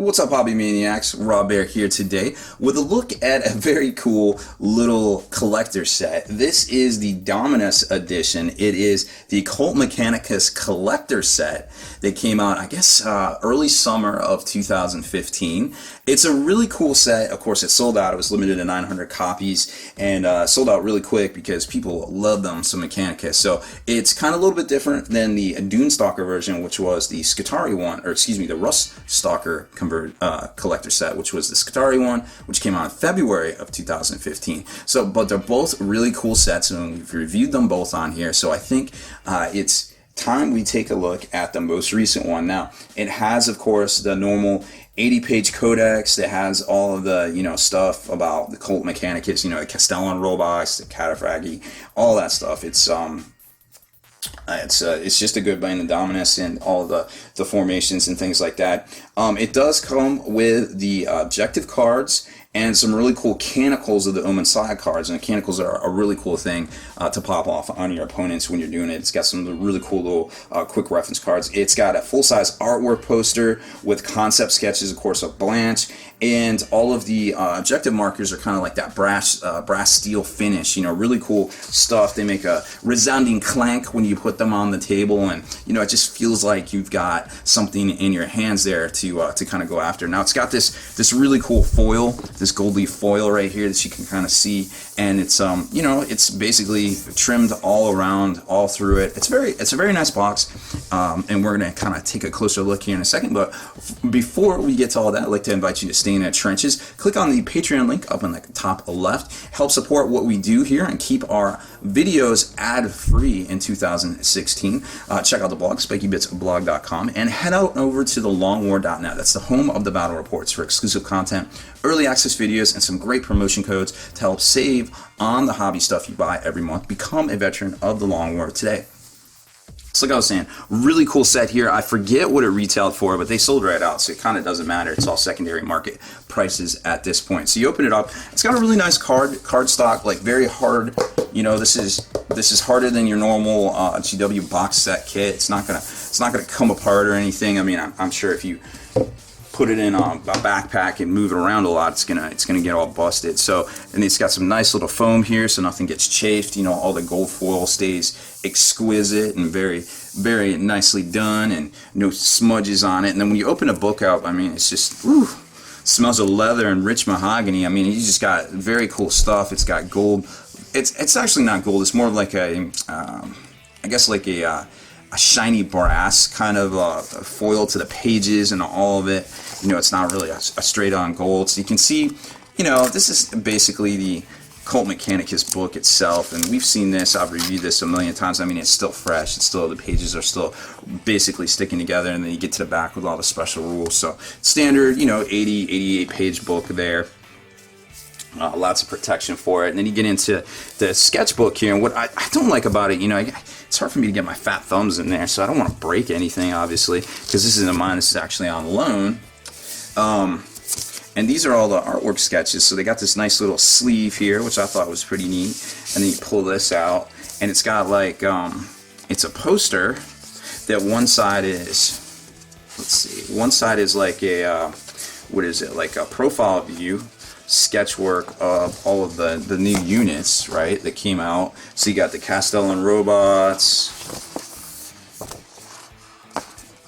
What's up, Hobby Maniacs? Baer here today with a look at a very cool little collector set. This is the Dominus edition. It is the Cult Mechanicus collector set that came out, I guess, early summer of 2015. It's a really cool set. Of course, it sold out. It was limited to 900 copies and sold out really quick because people love them some Mechanicus. So it's kind of a little bit different than the Dunestalker version, which was the Scutari one, or excuse me, the Ruststalker collector set, which was the Scutari one, which came out in February of 2015. So, but they're both really cool sets, and we've reviewed them both on here. So I think it's time we take a look at the most recent one. Now, it has, of course, the normal 80-page Codex that has all of the, stuff about the Cult Mechanicus, the Castellan robots, the Cataphragi, all that stuff. It's just a good blend of Dominus and all the formations and things like that. It does come with the objective cards and some really cool canicles of the Omen side cards. And the canicles are a really cool thing to pop off on your opponents when you're doing it. It's got some really cool little quick reference cards. It's got a full-size artwork poster with concept sketches, of course, of Blanche. And all of the objective markers are kind of like that brass steel finish. Really cool stuff. They make a resounding clank when you put them on the table, and it just feels like you've got something in your hands there to kind of go after. Now it's got this really cool foil, this gold leaf foil right here that you can kind of see, and it's it's basically trimmed all around, all through it. It's a very nice box, and we're gonna kind of take a closer look here in a second. But before we get to all that, I'd like to invite you to stay in the trenches. Click on the Patreon link up in the top left. Help support what we do here and keep our videos ad-free in 2016. Check out the blog, spikybitsblog.com, and head out over to thelongwar.net. That's the home of the battle reports for exclusive content, early access videos, and some great promotion codes to help save on the hobby stuff you buy every month. Become a veteran of the Long War today. So like I was saying, really cool set here. I forget what it retailed for, but they sold right out, so it kind of doesn't matter. It's all secondary market prices at this point. So you open it up. It's got a really nice card stock, like very hard. This is harder than your normal GW box set kit. It's not gonna come apart or anything. I mean, I'm sure if you put it in a backpack and move it around a lot, it's gonna get all busted. So, and it's got some nice little foam here, so nothing gets chafed. All the gold foil stays exquisite and very, very nicely done, and no smudges on it. And then when you open a book out, I mean, it's just smells of leather and rich mahogany. I mean, you just got very cool stuff. It's got gold. It's actually not gold. It's more like a I guess like a shiny brass kind of foil to the pages and all of it. It's not really a straight-on gold. So you can see, this is basically the Cult Mechanicus book itself, and we've seen this. I've reviewed this a million times. I mean, it's still fresh. The pages are still basically sticking together, and then you get to the back with all the special rules. So standard, 88 page book there. Lots of protection for it. And then you get into the sketchbook here, and what I don't like about it, it's hard for me to get my fat thumbs in there, so I don't want to break anything, obviously, because this isn't mine. This is actually on loan. And these are all the artwork sketches. So they got this nice little sleeve here, which I thought was pretty neat. And then you pull this out, and it's got like it's a poster that one side is, one side is like a like a profile view sketchwork of all of the new units, right, that came out. So you got the Castellan robots.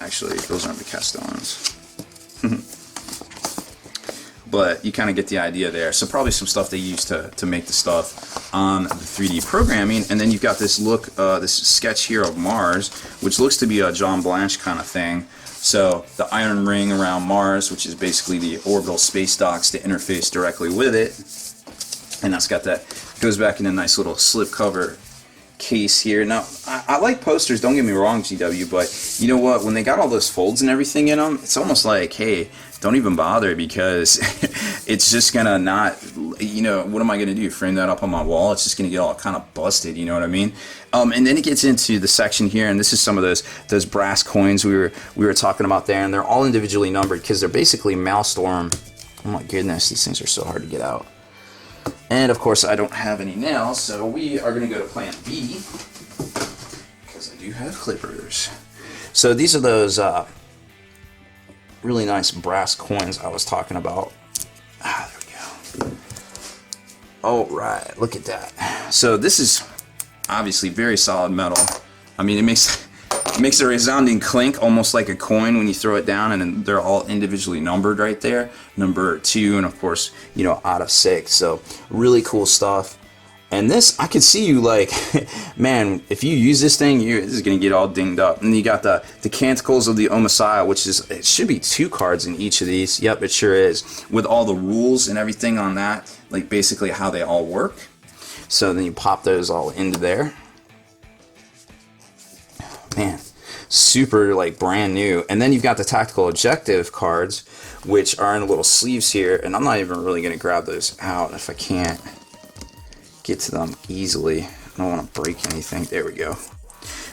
Actually, those aren't the Castellans. But you kind of get the idea there. So probably some stuff they used to make the stuff on the 3D programming. And then you've got this this sketch here of Mars, which looks to be a John Blanche kind of thing. So the iron ring around Mars, which is basically the orbital space docks to interface directly with it. And that's got that, goes back in a nice little slipcover case here. Now, I like posters, don't get me wrong, GW, but you know what? When they got all those folds and everything in them, it's almost like, hey, don't even bother, because it's just gonna not, what am I gonna do? Frame that up on my wall? It's just gonna get all kind of busted, you know what I mean? And then it gets into the section here, and this is some of those brass coins we were talking about there, and they're all individually numbered because they're basically Maelstrom. Oh my goodness, these things are so hard to get out. And of course, I don't have any nails, so we are going to go to plan B, because I do have clippers. So these are those really nice brass coins I was talking about. Ah, there we go. All right, look at that. So this is obviously very solid metal. I mean, it makes a resounding clink, almost like a coin when you throw it down, and then they're all individually numbered right there. Number 2, and of course, you know, out of 6. So really cool stuff. And this, I could see you like, man, if you use this thing, this is gonna get all dinged up. And you got the Canticles of the Messiah, which is, it should be 2 cards in each of these. Yep, it sure is. With all the rules and everything on that, like basically how they all work. So then you pop those all into there. Man, super like brand new. And then you've got the tactical objective cards, which are in the little sleeves here. And I'm not even really gonna grab those out if I can't get to them easily. I don't want to break anything. There we go.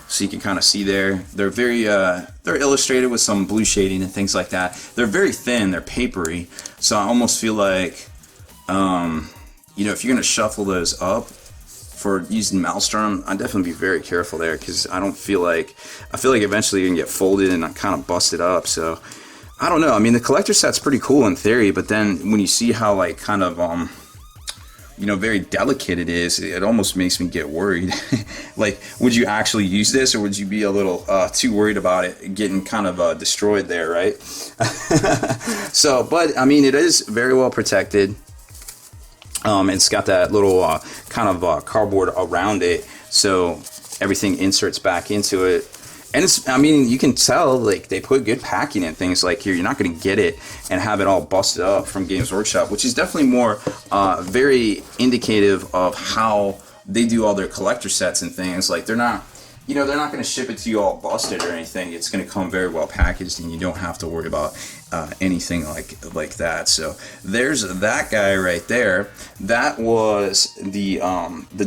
So you can kind of see there. They're very they're illustrated with some blue shading and things like that. They're very thin. They're papery. So I almost feel like, you know, if you're gonna shuffle those up for using Maelstrom, I'd definitely be very careful there, because I feel like eventually you can get folded and kind of busted up. So I don't know. I mean, the collector set's pretty cool in theory, but then when you see how like kind of you know, very delicate it is, it almost makes me get worried. Like, would you actually use this, or would you be a little too worried about it getting kind of destroyed there, right? So, but I mean, it is very well protected. It's got that little kind of cardboard around it, so everything inserts back into it. And it's, I mean, you can tell like they put good packing in things like here. You're not going to get it and have it all busted up from Games Workshop, which is definitely more very indicative of how they do all their collector sets and things. Like they're not, you know, they're not going to ship it to you all busted or anything. It's going to come very well packaged, and you don't have to worry about anything like that. So there's that guy right there. That was the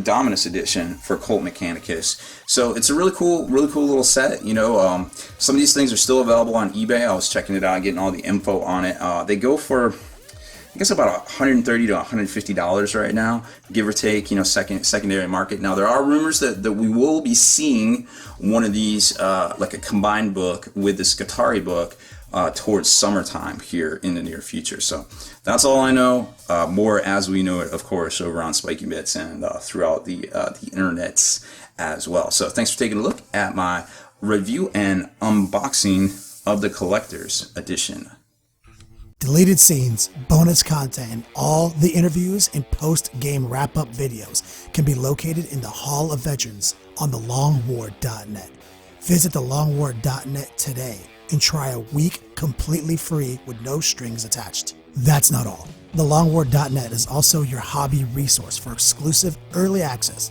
Dominus edition for Cult Mechanicus. So it's a really cool little set. You know, some of these things are still available on eBay. I was checking it out, getting all the info on it. They go for, I guess, about $130 to $150 right now, give or take, you know, secondary market. Now, there are rumors that we will be seeing one of these, like a combined book with this Scutari book, towards summertime here in the near future. So that's all I know. More as we know it, of course, over on Spiky Bits and throughout the internets as well. So thanks for taking a look at my review and unboxing of the Collector's Edition. Deleted scenes, bonus content, and all the interviews and post-game wrap-up videos can be located in the Hall of Veterans on thelongwar.net. Visit thelongwar.net today and try a week completely free with no strings attached. That's not all. Thelongwar.net is also your hobby resource for exclusive early access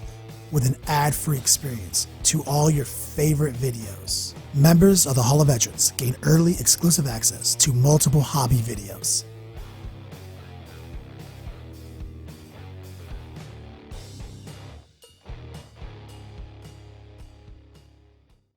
with an ad-free experience to all your favorite videos. Members of the Hall of Veterans gain early exclusive access to multiple hobby videos.